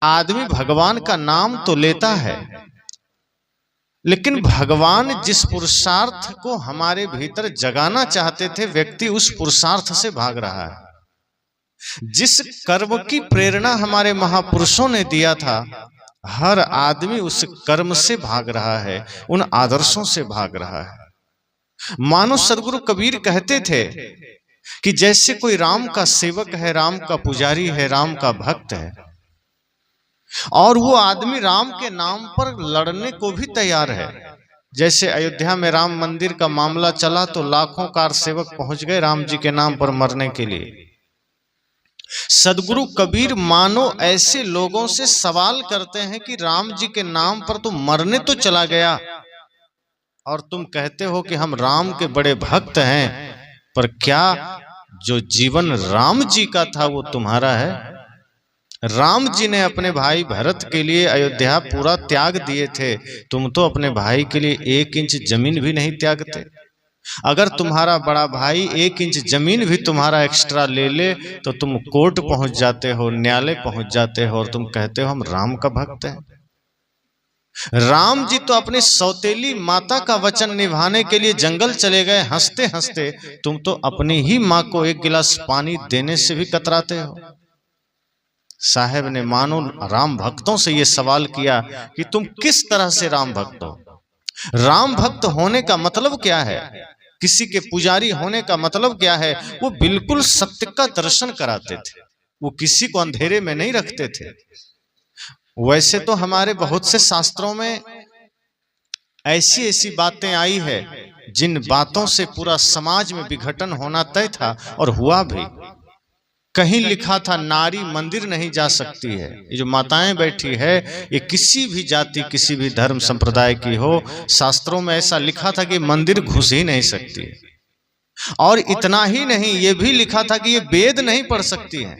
आदमी भगवान का नाम तो लेता है, लेकिन भगवान जिस पुरुषार्थ को हमारे भीतर जगाना चाहते थे, व्यक्ति उस पुरुषार्थ से भाग रहा है। जिस कर्म की प्रेरणा हमारे महापुरुषों ने दिया था, हर आदमी उस कर्म से भाग रहा है, उन आदर्शों से भाग रहा है। मानो सदगुरु कबीर कहते थे कि जैसे कोई राम का सेवक है, राम का पुजारी है, राम का भक्त है, और वो आदमी राम के नाम पर लड़ने को भी तैयार है। जैसे अयोध्या में राम मंदिर का मामला चला तो लाखों कार सेवक पहुंच गए राम जी के नाम पर मरने के लिए। सदगुरु कबीर मानो ऐसे लोगों से सवाल करते हैं कि राम जी के नाम पर तुम मरने तो चला गया और तुम कहते हो कि हम राम के बड़े भक्त हैं, पर क्या जो जीवन राम जी का था वो तुम्हारा है? राम जी ने अपने भाई भरत के लिए अयोध्या पूरा त्याग दिए थे, तुम तो अपने भाई के लिए 1 इंच जमीन भी नहीं त्यागते। अगर तुम्हारा बड़ा भाई 1 इंच जमीन भी तुम्हारा एक्स्ट्रा ले ले तो तुम कोर्ट पहुंच जाते हो, न्यायालय पहुंच जाते हो, और तुम कहते हो हम राम का भक्त हैं। राम जी तो अपनी सौतेली माता का वचन निभाने के लिए जंगल चले गए हंसते हंसते, तुम तो अपनी ही माँ को 1 गिलास पानी देने से भी कतराते हो। साहब ने मानो राम भक्तों से यह सवाल किया कि तुम किस तरह से राम भक्त हो? राम भक्त होने का मतलब क्या है? किसी के पुजारी होने का मतलब क्या है? वो बिल्कुल सत्य का दर्शन कराते थे, वो किसी को अंधेरे में नहीं रखते थे। वैसे तो हमारे बहुत से शास्त्रों में ऐसी ऐसी बातें आई है जिन बातों से पूरा समाज में विघटन होना तय था और हुआ भी। कहीं लिखा था नारी मंदिर नहीं जा सकती है। ये जो माताएं बैठी है ये किसी भी जाति किसी भी धर्म संप्रदाय की हो, शास्त्रों में ऐसा लिखा था कि मंदिर घुस ही नहीं सकती है। और इतना ही नहीं, ये भी लिखा था कि ये वेद नहीं पढ़ सकती हैं,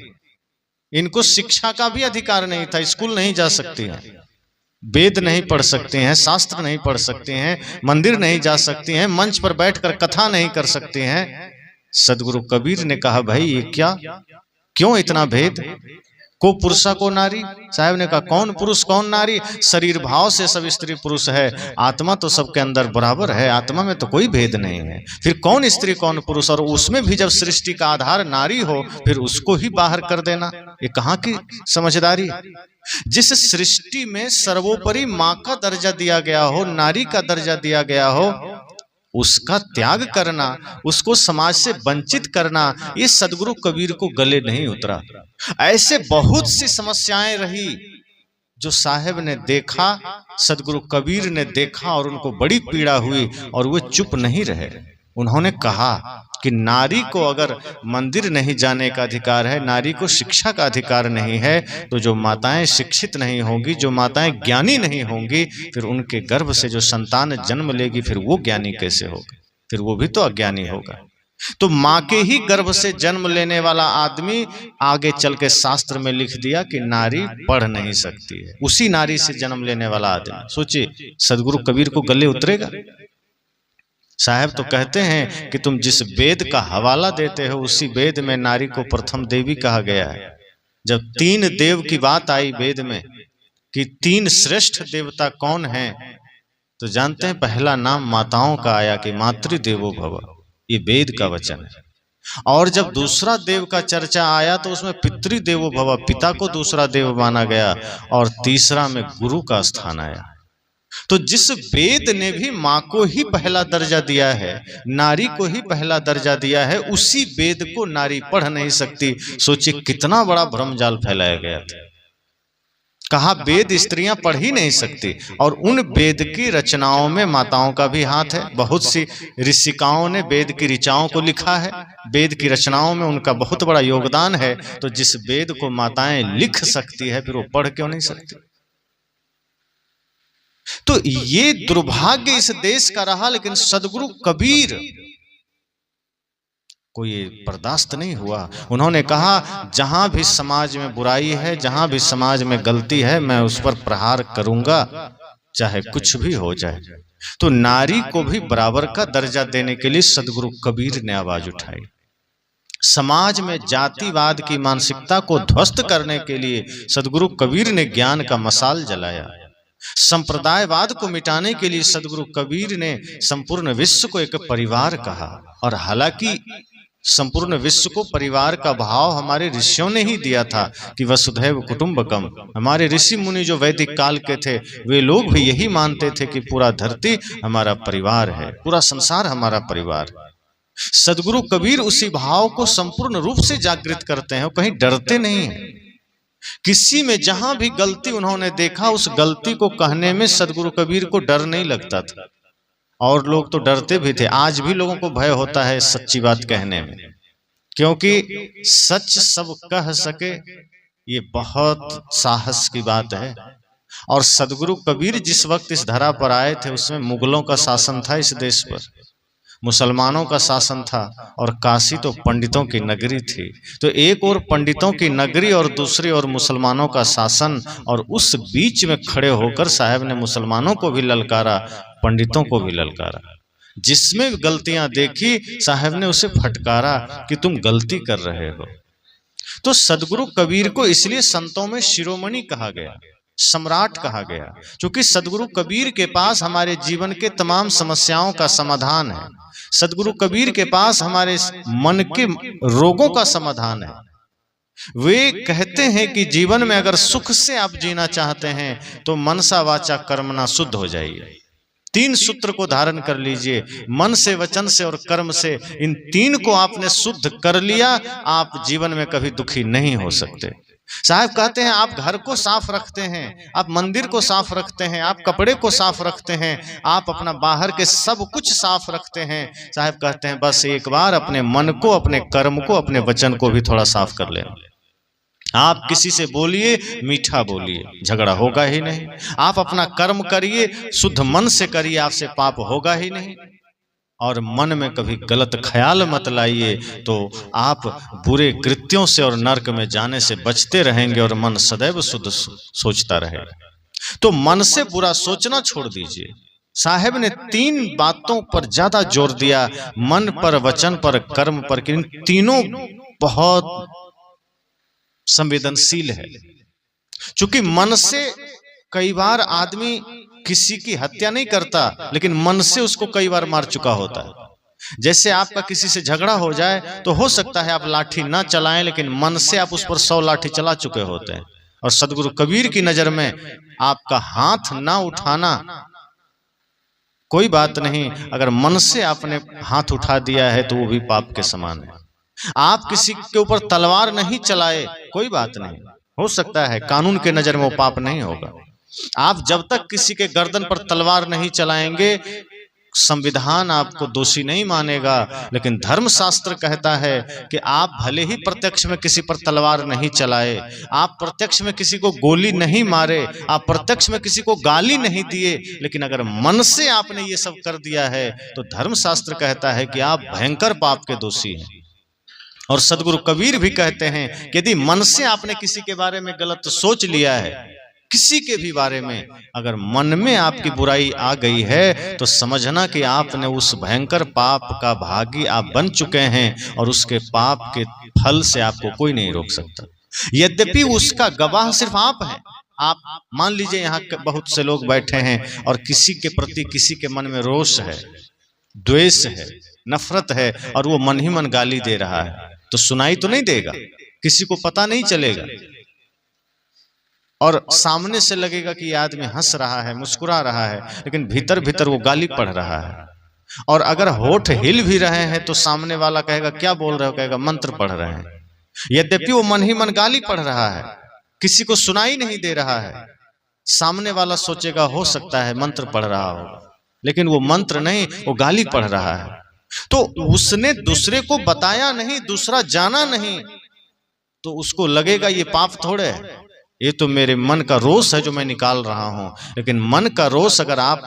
इनको शिक्षा का भी अधिकार नहीं था, स्कूल नहीं जा सकती हैं, वेद नहीं पढ़ सकते हैं, शास्त्र नहीं पढ़ सकते हैं, मंदिर नहीं जा सकती हैं, मंच पर बैठकर कथा नहीं कर सकते हैं। सदगुरु कबीर ने कहा भाई ये क्या, क्यों इतना भेद? को पुरुषा को नारी। साहब ने कहा कौन पुरुष कौन नारी? शरीर भाव से सब स्त्री पुरुष है, आत्मा तो सबके अंदर बराबर है, आत्मा में तो कोई भेद नहीं है। फिर कौन स्त्री कौन पुरुष? और उसमें भी जब सृष्टि का आधार नारी हो फिर उसको ही बाहर कर देना, ये कहाँ की समझदारी? जिस सृष्टि में सर्वोपरि माँ का दर्जा दिया गया हो, नारी का दर्जा दिया गया हो, उसका त्याग करना, उसको समाज से वंचित करना, ये सदगुरु कबीर को गले नहीं उतरा। ऐसे बहुत सी समस्याएं रही जो साहेब ने देखा, सदगुरु कबीर ने देखा और उनको बड़ी पीड़ा हुई और वो चुप नहीं रहे। उन्होंने कहा कि नारी को अगर मंदिर नहीं जाने का अधिकार है, नारी को शिक्षा का अधिकार नहीं है, तो जो माताएं शिक्षित नहीं होंगी, जो माताएं ज्ञानी नहीं होंगी, फिर उनके गर्भ से जो संतान जन्म लेगी फिर वो ज्ञानी कैसे होगा? फिर वो भी तो अज्ञानी होगा। तो माँ के ही गर्भ से जन्म लेने वाला आदमी आगे चल के शास्त्र में लिख दिया कि नारी पढ़ नहीं सकती है। उसी नारी से जन्म लेने वाला आदमी, सोचिए सदगुरु कबीर को गले उतरेगा? साहब तो कहते हैं कि तुम जिस वेद का हवाला देते हो उसी वेद में नारी को प्रथम देवी कहा गया है। जब 3 देव की बात आई वेद में कि 3 श्रेष्ठ देवता कौन हैं, तो जानते हैं पहला नाम माताओं का आया कि मातृदेवो भव, ये वेद का वचन है। और जब दूसरा देव का चर्चा आया तो उसमें पितृदेवो भव, पिता को दूसरा देव माना गया, और तीसरा में गुरु का स्थान आया। तो जिस वेद ने भी माँ को ही पहला दर्जा दिया है, नारी को ही पहला दर्जा दिया है, उसी वेद को नारी पढ़ नहीं सकती। सोचिए कितना बड़ा भ्रमजाल फैलाया गया था। कहा वेद स्त्रियां पढ़ ही नहीं सकती, और उन वेद की रचनाओं में माताओं का भी हाथ है। बहुत सी ऋषिकाओं ने वेद की ऋचाओं को लिखा है, वेद की रचनाओं में उनका बहुत बड़ा योगदान है। तो जिस वेद को माताएं लिख सकती है फिर वो पढ़ क्यों नहीं सकती? तो ये दुर्भाग्य इस देश का रहा, लेकिन सदगुरु कबीर को ये बर्दाश्त नहीं हुआ। उन्होंने कहा जहां भी समाज में बुराई है, जहां भी समाज में गलती है, मैं उस पर प्रहार करूंगा, चाहे कुछ भी हो जाए। तो नारी को भी बराबर का दर्जा देने के लिए सदगुरु कबीर ने आवाज उठाई। समाज में जातिवाद की मानसिकता को ध्वस्त करने के लिए सदगुरु कबीर ने ज्ञान का मशाल जलाया। संप्रदायवाद को मिटाने के लिए सदगुरु कबीर ने संपूर्ण विश्व को एक परिवार कहा। और हालांकि संपूर्ण विश्व को परिवार का भाव हमारे ऋषियों ने ही दिया था कि वसुधैव कुटुंबकम। हमारे ऋषि मुनि जो वैदिक काल के थे वे लोग भी यही मानते थे कि पूरा धरती हमारा परिवार है, पूरा संसार हमारा परिवार। सदगुरु कबीर उसी भाव को संपूर्ण रूप से जागृत करते हैं, कहीं डरते नहीं हैं। किसी में जहां भी गलती उन्होंने देखा उस गलती को कहने में सदगुरु कबीर को डर नहीं लगता था, और लोग तो डरते भी थे। आज भी लोगों को भय होता है सच्ची बात कहने में, क्योंकि सच सब कह सके ये बहुत साहस की बात है। और सदगुरु कबीर जिस वक्त इस धरा पर आए थे उसमें मुगलों का शासन था इस देश पर, मुसलमानों का शासन था, और काशी तो पंडितों की नगरी थी। तो एक और पंडितों की नगरी और दूसरी ओर मुसलमानों का शासन, और उस बीच में खड़े होकर साहब ने मुसलमानों को भी ललकारा, पंडितों को भी ललकारा। जिसमें गलतियां देखी साहब ने उसे फटकारा कि तुम गलती कर रहे हो। तो सदगुरु कबीर को इसलिए संतों में शिरोमणि कहा गया, सम्राट कहा गया, क्योंकि सदगुरु कबीर के पास हमारे जीवन के तमाम समस्याओं का समाधान है। सदगुरु कबीर के पास हमारे मन के रोगों का समाधान है। वे कहते हैं कि जीवन में अगर सुख से आप जीना चाहते हैं तो मनसा वाचा कर्मणा शुद्ध हो जाइए। 3 सूत्र को धारण कर लीजिए, मन से, वचन से और कर्म से। इन 3 को आपने शुद्ध कर लिया, आप जीवन में कभी दुखी नहीं हो सकते। साहब कहते हैं आप घर को साफ रखते हैं, आप मंदिर को साफ रखते हैं, आप कपड़े को साफ रखते हैं, आप अपना बाहर के सब कुछ साफ रखते हैं। साहब कहते हैं बस एक बार अपने मन को, अपने कर्म को, अपने वचन को भी थोड़ा साफ कर लेना। आप किसी से बोलिए, मीठा बोलिए, झगड़ा होगा ही नहीं। आप अपना कर्म करिए, शुद्ध मन से करिए, आपसे पाप होगा ही नहीं। और मन में कभी गलत ख्याल मत लाइए, तो आप बुरे कृत्यों से और नरक में जाने से बचते रहेंगे, और मन सदैव शुद्ध सोचता रहेगा। तो मन से बुरा सोचना छोड़ दीजिए। साहेब ने 3 बातों पर ज्यादा जोर दिया, मन पर, वचन पर, कर्म पर। इन तीनों बहुत संवेदनशील है, क्योंकि मन से कई बार आदमी किसी की हत्या नहीं करता, लेकिन मन से उसको कई बार मार चुका होता है। जैसे आपका किसी से झगड़ा हो जाए तो हो सकता है आप लाठी ना चलाएं, लेकिन मन से आप उस पर 100 लाठी चला चुके होते हैं। और सदगुरु कबीर की नजर में आपका हाथ ना उठाना कोई बात नहीं, अगर मन से आपने हाथ उठा दिया है तो वो भी पाप के समान है। आप किसी के ऊपर तलवार नहीं चलाए, कोई बात नहीं, हो सकता है कानून के नजर में वो पाप नहीं होगा। आप जब तक किसी के गर्दन पर तलवार नहीं चलाएंगे, संविधान आपको दोषी नहीं मानेगा, लेकिन धर्मशास्त्र कहता है कि आप भले ही प्रत्यक्ष में किसी पर तलवार नहीं चलाए, आप प्रत्यक्ष में किसी को गोली नहीं मारे, आप प्रत्यक्ष में किसी को गाली नहीं दिए, लेकिन अगर मन से आपने ये सब कर दिया है तो धर्मशास्त्र कहता है कि आप भयंकर पाप के दोषी हैं। और सदगुरु कबीर भी कहते हैं कि यदि मन से आपने किसी के बारे में गलत सोच लिया है, किसी के भी बारे में अगर मन में आपकी बुराई आ गई है, तो समझना कि आपने उस भयंकर पाप का भागी आप बन चुके हैं, और उसके पाप के फल से आपको कोई नहीं रोक सकता। यद्यपि उसका गवाह सिर्फ आप हैं। आप मान लीजिए यहाँ बहुत से लोग बैठे हैं और किसी के प्रति किसी के मन में रोष है, द्वेष है, नफरत है, और वो मन ही मन गाली दे रहा है, तो सुनाई तो नहीं देगा, किसी को पता नहीं चलेगा, और सामने से लगेगा कि ये आदमी हंस रहा है, मुस्कुरा रहा है, लेकिन भीतर भीतर वो गाली पढ़ रहा है। और अगर होठ हिल भी रहे हैं तो सामने वाला कहेगा क्या बोल रहे हो, कहेगा मंत्र पढ़ रहे हैं। यद्यपि वो मन ही मन गाली पढ़ रहा है, किसी को सुनाई नहीं दे रहा है, सामने वाला सोचेगा हो सकता है मंत्र पढ़ रहा होगा, लेकिन वो मंत्र नहीं, वो गाली पढ़ रहा है। तो उसने दूसरे को बताया नहीं, दूसरा जाना नहीं, तो उसको लगेगा ये पाप थोड़े है, ये तो मेरे मन का रोष है जो मैं निकाल रहा हूं। लेकिन मन का रोष अगर आप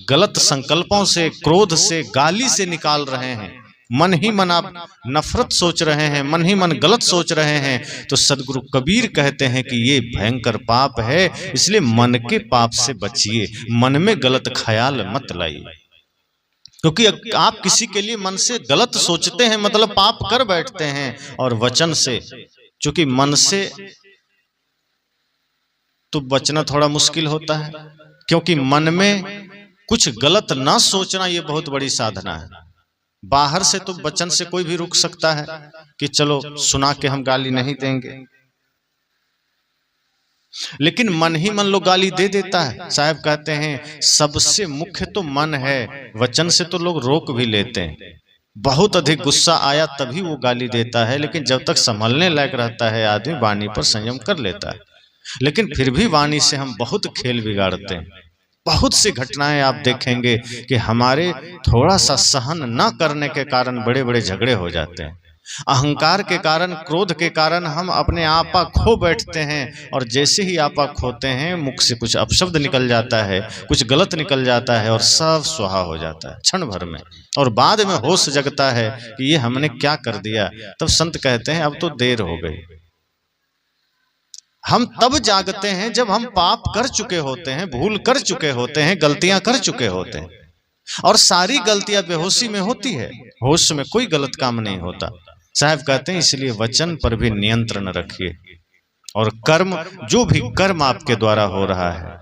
गलत संकल्पों से, क्रोध से, गाली से निकाल रहे हैं, मन ही मन आप नफरत सोच रहे हैं, मन ही मन गलत सोच रहे हैं, तो सदगुरु कबीर कहते हैं कि ये भयंकर पाप है। इसलिए मन के पाप से बचिए, मन में गलत ख्याल मत लाइए, क्योंकि आप किसी के लिए मन से गलत सोचते हैं मतलब पाप कर बैठते हैं, और वचन से, चूंकि मन से तो बचना थोड़ा मुश्किल होता है, क्योंकि मन में कुछ गलत ना सोचना ये बहुत बड़ी साधना है। बाहर से तो वचन से कोई भी रुक सकता है कि चलो सुना के हम गाली नहीं देंगे, लेकिन मन ही मन लोग गाली दे देता है। साहब कहते हैं सबसे मुख्य तो मन है, वचन से तो लोग रोक भी लेते हैं। बहुत अधिक गुस्सा आया तभी वो गाली देता है, लेकिन जब तक संभलने लायक रहता है आदमी वाणी पर संयम कर लेता है। लेकिन फिर भी वाणी से हम बहुत खेल बिगाड़ते हैं। बहुत सी घटनाएं आप देखेंगे कि हमारे थोड़ा सा सहन न करने के कारण बड़े बड़े झगड़े हो जाते हैं। अहंकार के कारण, क्रोध के कारण हम अपने आपा खो बैठते हैं, और जैसे ही आपा खोते हैं मुख से कुछ अपशब्द निकल जाता है, कुछ गलत निकल जाता है और सब स्वाहा हो जाता है क्षण भर में। और बाद में होश जगता है कि ये हमने क्या कर दिया। तब संत कहते हैं अब तो देर हो गई। हम तब जागते हैं जब हम पाप कर चुके होते हैं, भूल कर चुके होते हैं, गलतियां कर चुके होते हैं। और सारी गलतियां बेहोशी में होती है, होश में कोई गलत काम नहीं होता। साहब कहते हैं इसलिए वचन पर भी नियंत्रण रखिए, और कर्म, जो भी कर्म आपके द्वारा हो रहा है,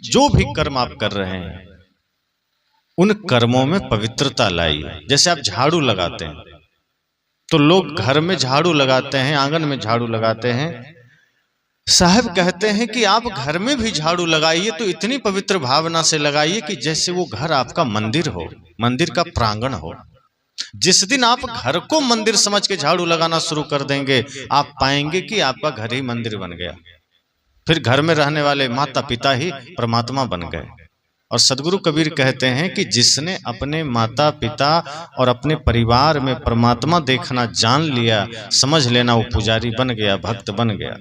जो भी कर्म आप कर रहे हैं, उन कर्मों में पवित्रता लाइए। जैसे आप झाड़ू लगाते हैं तो लोग घर में झाड़ू लगाते हैं, आंगन में झाड़ू लगाते हैं। साहब कहते हैं कि आप घर में भी झाड़ू लगाइए तो इतनी पवित्र भावना से लगाइए कि जैसे वो घर आपका मंदिर हो, मंदिर का प्रांगण हो। जिस दिन आप घर को मंदिर समझ के झाड़ू लगाना शुरू कर देंगे, आप पाएंगे कि आपका घर ही मंदिर बन गया। फिर घर में रहने वाले माता पिता ही परमात्मा बन गए। और सदगुरु कबीर कहते हैं कि जिसने अपने माता पिता और अपने परिवार में परमात्मा देखना जान लिया, समझ लेना वो पुजारी बन गया, भक्त बन गया।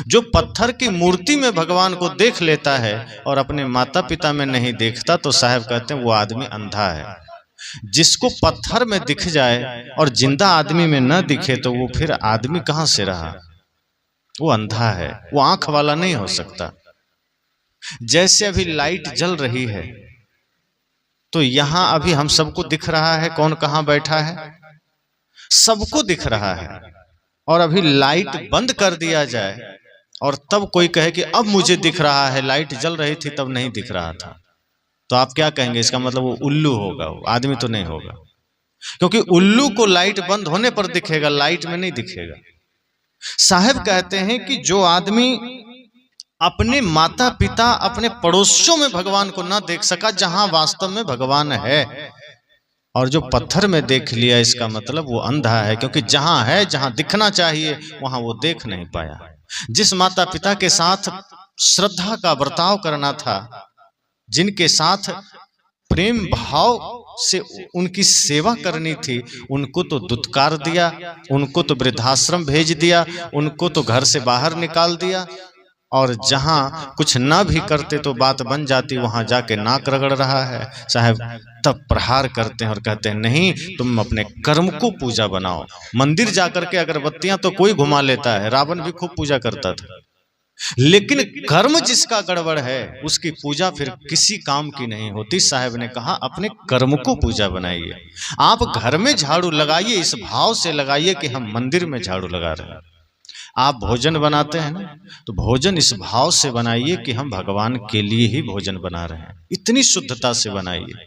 जो पत्थर की मूर्ति में भगवान को देख लेता है और अपने माता पिता में नहीं देखता, तो साहब कहते हैं वो आदमी अंधा है। जिसको पत्थर में दिख जाए और जिंदा आदमी में न दिखे तो वो फिर आदमी कहां से रहा, वो अंधा है, वो आंख वाला नहीं हो सकता। जैसे अभी लाइट जल रही है तो यहां अभी हम सबको दिख रहा है कौन कहां बैठा है, सबको दिख रहा है। और अभी लाइट बंद कर दिया जाए और तब कोई कहे कि अब मुझे दिख रहा है, लाइट जल रही थी तब नहीं दिख रहा था, तो आप क्या कहेंगे? इसका मतलब वो उल्लू होगा, वो आदमी तो नहीं होगा। क्योंकि उल्लू को लाइट बंद होने पर दिखेगा, लाइट में नहीं दिखेगा। साहब कहते हैं कि जो आदमी अपने माता पिता, अपने पड़ोसियों में भगवान को ना देख सका जहां वास्तव में भगवान है, और जो पत्थर में देख लिया, इसका मतलब वो अंधा है। क्योंकि जहां है, जहां दिखना चाहिए, वहां वो देख नहीं पाया। जिस माता पिता के साथ श्रद्धा का बर्ताव करना था, जिनके साथ प्रेम भाव से उनकी सेवा करनी थी, उनको तो दुत्कार दिया, उनको तो वृद्धाश्रम भेज दिया, उनको तो घर से बाहर निकाल दिया। और जहां कुछ ना भी करते तो बात बन जाती, वहां जाके नाक रगड़ रहा है। साहब तब प्रहार करते हैं और कहते हैं नहीं, तुम अपने कर्म को पूजा बनाओ। मंदिर जाकर के अगरबत्तियां तो कोई घुमा लेता है, रावण भी खूब पूजा करता था, लेकिन कर्म जिसका गड़बड़ है उसकी पूजा फिर किसी काम की नहीं होती। साहब ने कहा अपने कर्म को पूजा बनाइए। आप घर में झाड़ू लगाइए, इस भाव से लगाइए कि हम मंदिर में झाड़ू लगा रहे हैं। आप भोजन बनाते हैं ना, तो भोजन इस भाव से बनाइए कि हम भगवान के लिए ही भोजन बना रहे हैं, इतनी शुद्धता से बनाइए।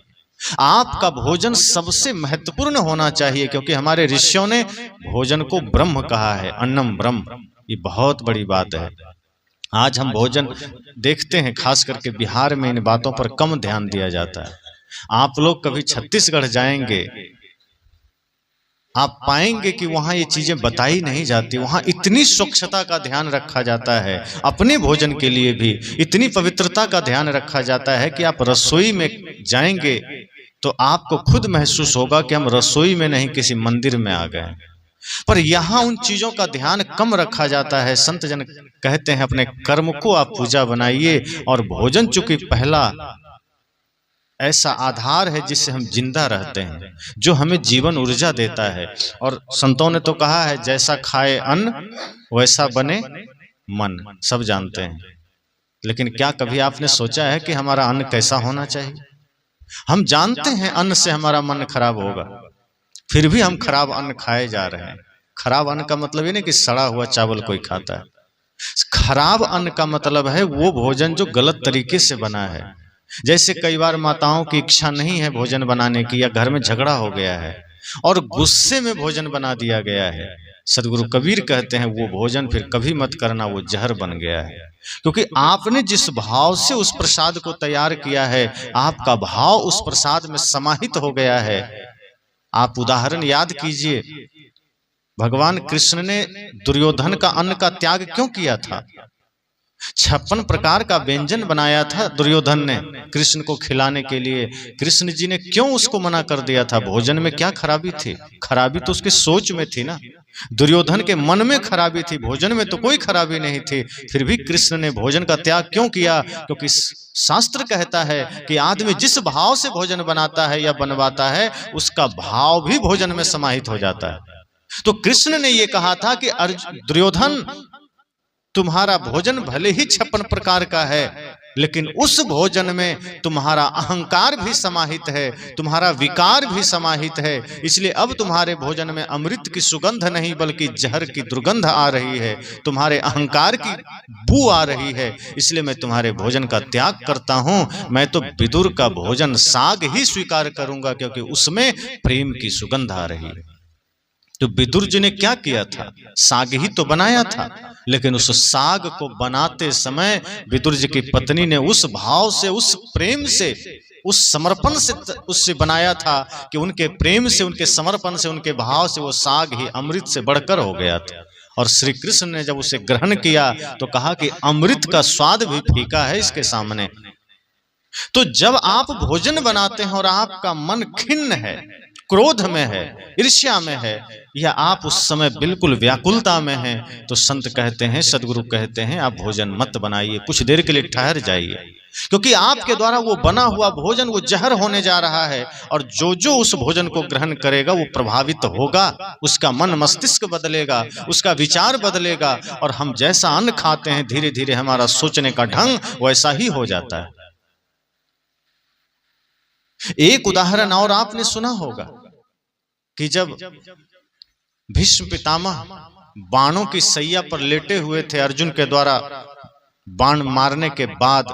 आपका भोजन सबसे महत्वपूर्ण होना चाहिए, क्योंकि हमारे ऋषियों ने भोजन को ब्रह्म कहा है, अन्नम ब्रह्म। ये बहुत बड़ी बात है। आज हम भोजन देखते हैं, खास करके बिहार में इन बातों पर कम ध्यान दिया जाता है। आप लोग कभी छत्तीसगढ़ जाएंगे, आप पाएंगे कि वहां ये चीजें बताई नहीं जाती। वहां इतनी स्वच्छता का ध्यान रखा जाता है, अपने भोजन के लिए भी इतनी पवित्रता का ध्यान रखा जाता है कि आप रसोई में जाएंगे तो आपको खुद महसूस होगा कि हम रसोई में नहीं, किसी मंदिर में आ गए। पर यहाँ उन चीजों का ध्यान कम रखा जाता है। संत जन कहते हैं अपने कर्म को आप पूजा बनाइए, और भोजन चूंकि पहला ऐसा आधार है जिससे हम जिंदा रहते हैं, जो हमें जीवन ऊर्जा देता है। और संतों ने तो कहा है जैसा खाए अन्न वैसा बने मन, सब जानते हैं। लेकिन क्या कभी आपने सोचा है कि हमारा अन्न कैसा होना चाहिए? हम जानते हैं अन्न से हमारा मन खराब होगा, फिर भी हम खराब अन्न खाए जा रहे हैं। खराब अन्न का मतलब ये नहीं कि सड़ा हुआ चावल कोई खाता है। खराब अन्न का मतलब है वो भोजन जो गलत तरीके से बना है। जैसे कई बार माताओं की इच्छा नहीं है भोजन बनाने की, या घर में झगड़ा हो गया है और गुस्से में भोजन बना दिया गया है। सदगुरु कबीर कहते हैं वो भोजन फिर कभी मत करना, वो जहर बन गया है। क्योंकि आपने जिस भाव से उस प्रसाद को तैयार किया है, आपका भाव उस प्रसाद में समाहित हो गया है। आप उदाहरण याद कीजिए, भगवान कृष्ण ने दुर्योधन का अन्न का त्याग क्यों किया था? 56 प्रकार का व्यंजन बनाया था दुर्योधन ने कृष्ण को खिलाने के लिए। कृष्ण जी ने क्यों उसको मना कर दिया था? भोजन में क्या खराबी थी? खराबी तो उसके सोच में थी ना। दुर्योधन के मन में खराबी थी, भोजन में तो कोई खराबी नहीं थी। फिर भी कृष्ण ने भोजन का त्याग क्यों किया? क्योंकि शास्त्र कहता है कि आदमी जिस भाव से भोजन बनाता है या बनवाता है, उसका भाव भी भोजन में समाहित हो जाता है। तो कृष्ण ने यह कहा था कि दुर्योधन, तुम्हारा भोजन भले ही 56 प्रकार का है, लेकिन उस भोजन में तुम्हारा अहंकार भी समाहित है, तुम्हारा विकार भी समाहित है। इसलिए अब तुम्हारे भोजन में अमृत की सुगंध नहीं बल्कि जहर की दुर्गंध आ रही है, तुम्हारे अहंकार की बू आ रही है। इसलिए मैं तुम्हारे भोजन का त्याग करता हूं। मैं तो विदुर का भोजन साग ही स्वीकार करूंगा, क्योंकि उसमें प्रेम की सुगंध आ रही है। तो विदुर जी ने क्या किया था? साग ही तो बनाया था, लेकिन उस साग को बनाते समय विदुर जी की पत्नी ने उस भाव से, उस प्रेम से, उस समर्पण से उससे बनाया था कि उनके प्रेम से, उनके समर्पण से, उनके भाव से वो साग ही अमृत से बढ़कर हो गया था। और श्री कृष्ण ने जब उसे ग्रहण किया तो कहा कि अमृत का स्वाद भी फीका है इसके सामने। तो जब आप भोजन बनाते हैं और आपका मन खिन्न है, क्रोध में है, ईर्ष्या में है, या आप उस समय बिल्कुल व्याकुलता में हैं, तो संत कहते हैं, सदगुरु कहते हैं, आप भोजन मत बनाइए, कुछ देर के लिए ठहर जाइए। क्योंकि आपके द्वारा वो बना हुआ भोजन वो जहर होने जा रहा है, और जो जो उस भोजन को ग्रहण करेगा वो प्रभावित होगा, उसका मन मस्तिष्क बदलेगा, उसका विचार बदलेगा, और हम जैसा अन्न खाते हैं धीरे धीरे हमारा सोचने का ढंग वैसा ही हो जाता है। एक उदाहरण और आपने सुना होगा कि जब भीष्म पितामह बाणों की सैया पर लेटे हुए थे अर्जुन के द्वारा बाण मारने के बाद,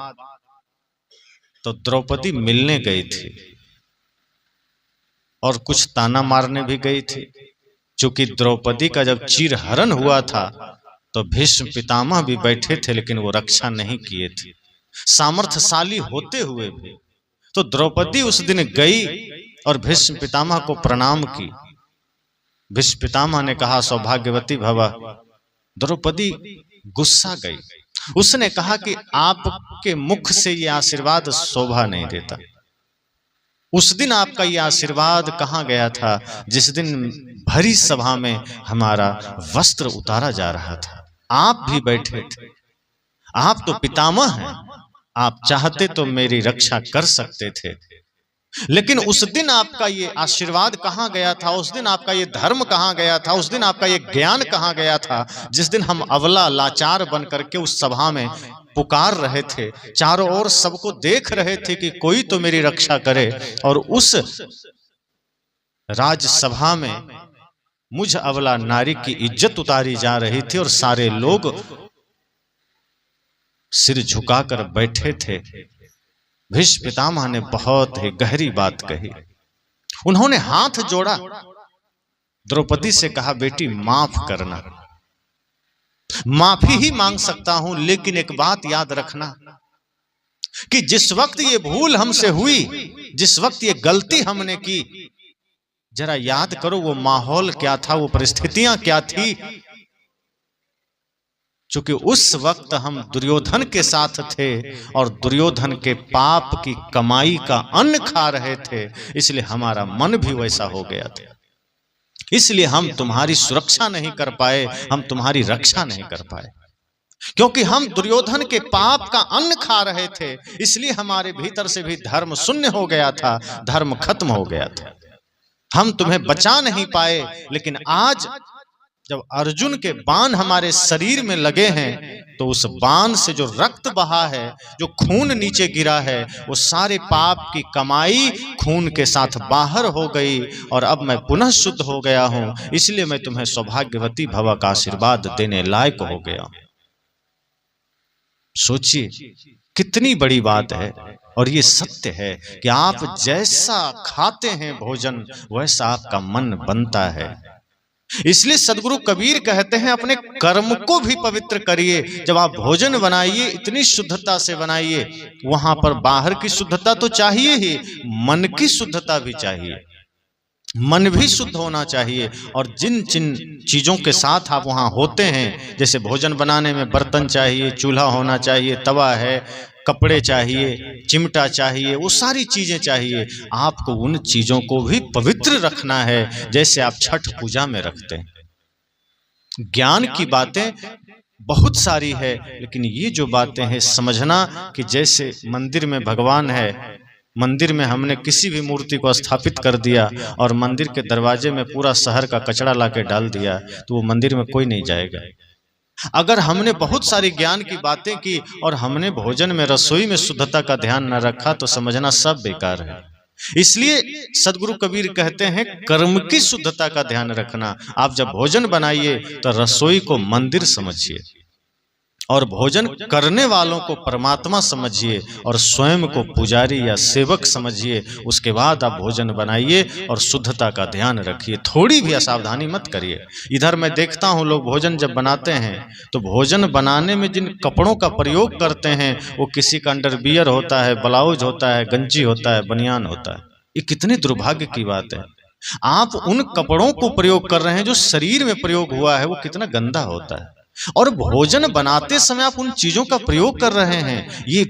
तो द्रौपदी मिलने गई थी और कुछ ताना मारने भी गई थी। क्योंकि द्रौपदी का जब चीरहरण हुआ था तो भीष्म पितामह भी बैठे थे, लेकिन वो रक्षा नहीं किए थे, सामर्थ्यशाली होते हुए भी। तो द्रौपदी उस दिन गई और भीष्म पितामह को प्रणाम की। भीष्म पितामह ने कहा, सौभाग्यवती भव। द्रौपदी गुस्सा गई, उसने कहा कि आपके मुख से ये आशीर्वाद शोभा नहीं देता। उस दिन आपका ये आशीर्वाद कहां गया था जिस दिन भरी सभा में हमारा वस्त्र उतारा जा रहा था? आप भी बैठे थे, आप तो पितामह हैं, आप चाहते तो मेरी रक्षा कर सकते थे, लेकिन उस दिन आपका ये आशीर्वाद कहां गया था? उस दिन आपका ये धर्म कहां गया था? उस दिन आपका ये ज्ञान कहां गया था? जिस दिन हम अवला लाचार बन करके उस सभा में पुकार रहे थे, चारों ओर सबको देख रहे थे कि कोई तो मेरी रक्षा करे, और उस राजसभा में मुझ अवला नारी की इज्जत उतारी जा रही थी और सारे लोग सिर झुकाकर बैठे थे। भीष्म पितामह ने बहुत ही गहरी बात कही। उन्होंने हाथ जोड़ा, द्रौपदी से कहा, बेटी माफ करना। माफी ही मांग सकता हूं, लेकिन एक बात याद रखना कि जिस वक्त ये भूल हमसे हुई, जिस वक्त ये गलती हमने की, जरा याद करो वो माहौल क्या था, वो परिस्थितियां क्या थी। क्योंकि उस वक्त हम दुर्योधन के साथ थे और दुर्योधन के पाप की कमाई का अन्न खा रहे थे, इसलिए हमारा मन भी वैसा हो गया था। इसलिए हम तुम्हारी सुरक्षा नहीं कर पाए, हम तुम्हारी रक्षा नहीं कर पाए, क्योंकि हम दुर्योधन के पाप का अन्न खा रहे थे। इसलिए हमारे भीतर से भी धर्म शून्य हो गया था, धर्म खत्म हो गया था। हम तुम्हें बचा नहीं पाए, लेकिन आज जब अर्जुन के बाण हमारे शरीर में लगे हैं तो उस बाण से जो रक्त बहा है, जो खून नीचे गिरा है, वो सारे पाप की कमाई खून के साथ बाहर हो गई और अब मैं पुनः शुद्ध हो गया हूं, इसलिए मैं तुम्हें सौभाग्यवती भव का आशीर्वाद देने लायक हो गया। सोचिए कितनी बड़ी बात है। और ये सत्य है कि आप जैसा खाते हैं भोजन, वैसा आपका मन बनता है। इसलिए सदगुरु कबीर कहते हैं अपने कर्म को भी पवित्र करिए। जब आप भोजन बनाइए इतनी शुद्धता से बनाइए, वहां पर बाहर की शुद्धता तो चाहिए ही, मन की शुद्धता भी चाहिए। मन भी शुद्ध होना चाहिए। और जिन जिन चीजों के साथ आप वहां होते हैं, जैसे भोजन बनाने में बर्तन चाहिए, चूल्हा होना चाहिए, तवा है, कपड़े चाहिए, चिमटा चाहिए, वो सारी चीजें चाहिए। आपको उन चीजों को भी पवित्र रखना है, जैसे आप छठ पूजा में रखते हैं। ज्ञान की बातें बहुत सारी है, लेकिन ये जो बातें हैं समझना कि जैसे मंदिर में भगवान है, मंदिर में हमने किसी भी मूर्ति को स्थापित कर दिया और मंदिर के दरवाजे में पूरा शहर का कचरा लाके डाल दिया, तो वो मंदिर में कोई नहीं जाएगा। अगर हमने बहुत सारी ज्ञान की बातें की और हमने भोजन में, रसोई में शुद्धता का ध्यान न रखा, तो समझना सब बेकार है। इसलिए सदगुरु कबीर कहते हैं कर्म की शुद्धता का ध्यान रखना। आप जब भोजन बनाइए तो रसोई को मंदिर समझिए और भोजन करने वालों को परमात्मा समझिए और स्वयं को पुजारी या सेवक समझिए। उसके बाद आप भोजन बनाइए और शुद्धता का ध्यान रखिए, थोड़ी भी असावधानी मत करिए। इधर मैं देखता हूँ लोग भोजन जब बनाते हैं तो भोजन बनाने में जिन कपड़ों का प्रयोग करते हैं, वो किसी का अंडरवियर होता है, ब्लाउज होता है, गंजी होता है, बनियान होता है। ये कितनी दुर्भाग्य की बात है। आप उन कपड़ों को प्रयोग कर रहे हैं जो शरीर में प्रयोग हुआ है, वो कितना गंदा होता है। और भोजन बनाते समय आप उन चीजों का प्रयोग कर रहे हैं, ये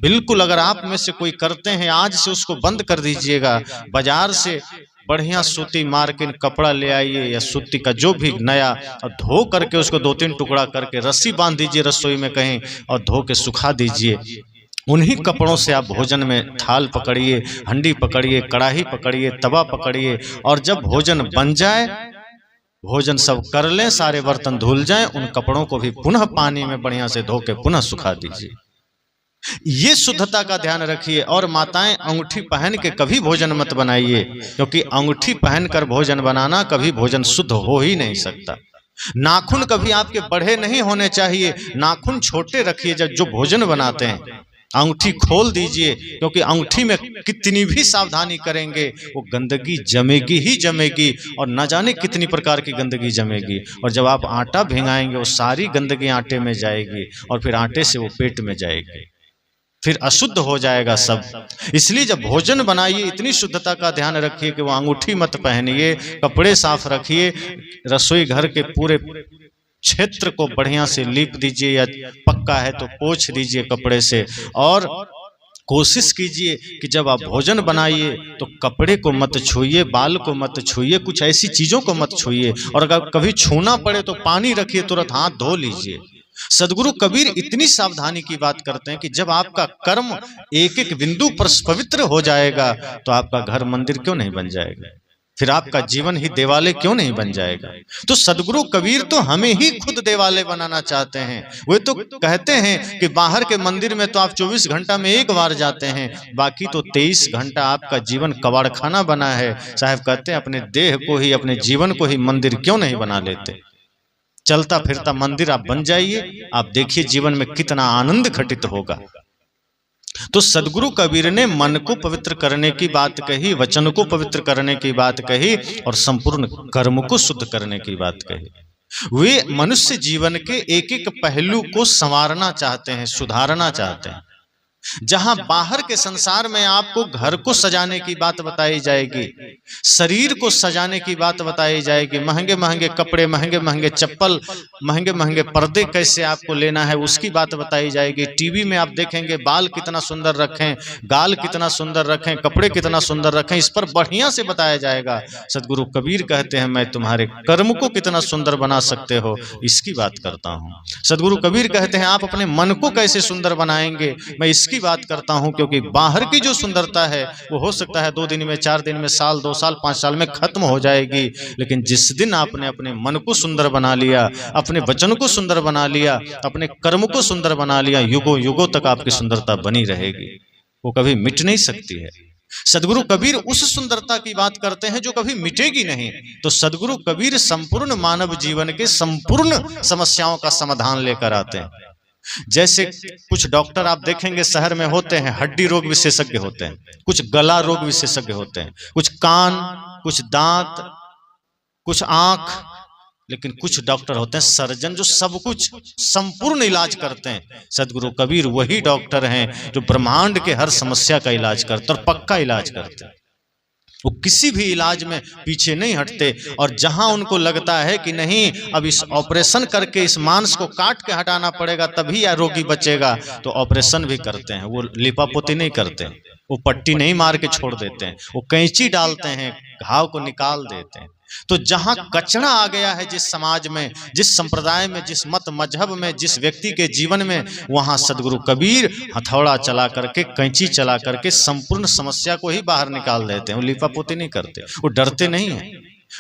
बिल्कुल, अगर आप में से कोई करते हैं आज से उसको बंद कर दीजिएगा। बाजार से बढ़िया सूती मार्किन कपड़ा ले आइए या सूती का जो भी नया, और धो करके उसको 2-3 टुकड़ा करके रस्सी बांध दीजिए रसोई में कहीं और धो के सुखा दीजिए। उन्हीं कपड़ों से आप भोजन में थाल पकड़िए, हंडी पकड़िए, कढ़ाई पकड़िए, तवा पकड़िए, और जब भोजन बन जाए, भोजन सब कर लें, सारे बर्तन धुल जाएं, उन कपड़ों को भी पुनः पानी में बढ़िया से धो के पुनः सुखा दीजिए। ये शुद्धता का ध्यान रखिए। और माताएं, अंगूठी पहन के कभी भोजन मत बनाइए, क्योंकि अंगूठी पहनकर भोजन बनाना कभी भोजन शुद्ध हो ही नहीं सकता। नाखून कभी आपके बड़े नहीं होने चाहिए, नाखून छोटे रखिए जब जो भोजन बनाते हैं। अंगूठी खोल दीजिए, क्योंकि अंगूठी में कितनी भी सावधानी करेंगे वो गंदगी जमेगी ही जमेगी, और न जाने कितनी प्रकार की गंदगी जमेगी। और जब आप आटा भिंगाएंगे वो सारी गंदगी आटे में जाएगी और फिर आटे से वो पेट में जाएगी, फिर अशुद्ध हो जाएगा सब। इसलिए जब भोजन बनाइए इतनी शुद्धता का ध्यान रखिए कि वो अंगूठी मत पहनिए, कपड़े साफ रखिए, रसोई घर के पूरे क्षेत्र को बढ़िया से लीप दीजिए, या पक्का है तो पोंछ दीजिए कपड़े से। और कोशिश कीजिए कि जब आप भोजन बनाइए तो कपड़े को मत छूइए, बाल को मत छूइए, कुछ ऐसी चीजों को मत छूइए, और अगर कभी छूना पड़े तो पानी रखिए, तुरंत हाथ धो लीजिए। सदगुरु कबीर इतनी सावधानी की बात करते हैं कि जब आपका कर्म एक एक बिंदु पर पवित्र हो जाएगा तो आपका घर मंदिर क्यों नहीं बन जाएगा, फिर आपका जीवन ही देवालय क्यों नहीं बन जाएगा। तो सदगुरु कबीर तो हमें ही खुद देवालय बनाना चाहते हैं। वे तो कहते हैं कि बाहर के मंदिर में तो आप 24 घंटा में एक बार जाते हैं, बाकी तो 23 घंटा आपका जीवन कबाड़खाना बना है। साहब कहते हैं अपने देह को ही, अपने जीवन को ही मंदिर क्यों नहीं बना लेते। चलता फिरता मंदिर आप बन जाइए, आप देखिए जीवन में कितना आनंद घटित होगा। तो सदगुरु कबीर ने मन को पवित्र करने की बात कही, वचन को पवित्र करने की बात कही, और संपूर्ण कर्म को शुद्ध करने की बात कही। वे मनुष्य जीवन के एक एक पहलू को संवारना चाहते हैं, सुधारना चाहते हैं। जहां बाहर के संसार में आपको घर को सजाने की बात बताई जाएगी, शरीर को सजाने की बात बताई जाएगी, महंगे महंगे कपड़े, महंगे महंगे चप्पल, महंगे महंगे पर्दे कैसे आपको लेना है उसकी बात बताई जाएगी। टीवी में आप देखेंगे बाल कितना सुंदर रखें, गाल कितना सुंदर रखें, कपड़े कितना सुंदर रखें, इस पर बढ़िया से बताया जाएगा। सदगुरु कबीर कहते हैं मैं तुम्हारे कर्म को कितना सुंदर बना सकते हो इसकी बात करता हूँ। सदगुरु कबीर कहते हैं आप अपने मन को कैसे सुंदर बनाएंगे, मैं इसकी इसकी बात करता हूं क्योंकि बाहर की जो सुंदरता है वो हो सकता है 2 दिन में, 4 दिन में, साल, 2 साल, 5 साल में खत्म हो जाएगी, लेकिन जिस दिन आपने अपने मन को सुंदर बना लिया, अपने वचन को सुंदर बना लिया, अपने कर्म को सुंदर बना लिया, युगों युगों तक आपकी सुंदरता बनी रहेगी, वो कभी मिट नहीं सकती है। सदगुरु कबीर उस सुंदरता की बात करते हैं जो कभी मिटेगी नहीं। तो सदगुरु कबीर संपूर्ण मानव जीवन के संपूर्ण समस्याओं का समाधान लेकर आते हैं। जैसे कुछ डॉक्टर आप देखेंगे शहर में होते हैं, हड्डी रोग विशेषज्ञ होते हैं, कुछ गला रोग विशेषज्ञ होते हैं, कुछ कान, कुछ दांत, कुछ आंख, लेकिन कुछ डॉक्टर होते हैं सर्जन जो सब कुछ संपूर्ण इलाज करते हैं। सदगुरु कबीर वही डॉक्टर हैं जो ब्रह्मांड के हर समस्या का इलाज करते और पक्का इलाज करते हैं। वो किसी भी इलाज में पीछे नहीं हटते, और जहां उनको लगता है कि नहीं अब इस ऑपरेशन करके इस मांस को काट के हटाना पड़ेगा तभी यह रोगी बचेगा, तो ऑपरेशन भी करते हैं। वो लिपापोती नहीं करते, वो पट्टी नहीं मार के छोड़ देते हैं, वो कैंची डालते हैं, घाव को निकाल देते हैं। तो जहां कचरा आ गया है जिस समाज में, जिस संप्रदाय में, जिस मत मजहब में, जिस व्यक्ति के जीवन में, वहां सदगुरु कबीर हथौड़ा चला करके, कैंची चला करके संपूर्ण समस्या को ही बाहर निकाल देते हैं। वो लिपापोती नहीं करते, वो डरते नहीं हैं।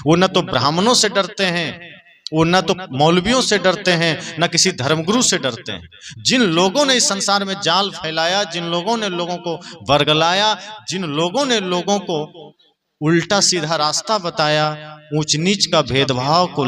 वो न तो ब्राह्मणों से डरते हैं, वो न तो मौलवियों से डरते हैं, न किसी धर्मगुरु से डरते हैं। जिन लोगों ने इस संसार में जाल फैलाया, जिन लोगों ने लोगों को वर्गलाया, जिन लोगों ने लोगों को उल्टा सीधा रास्ता बताया, ऊंच नीच का भेदभाव को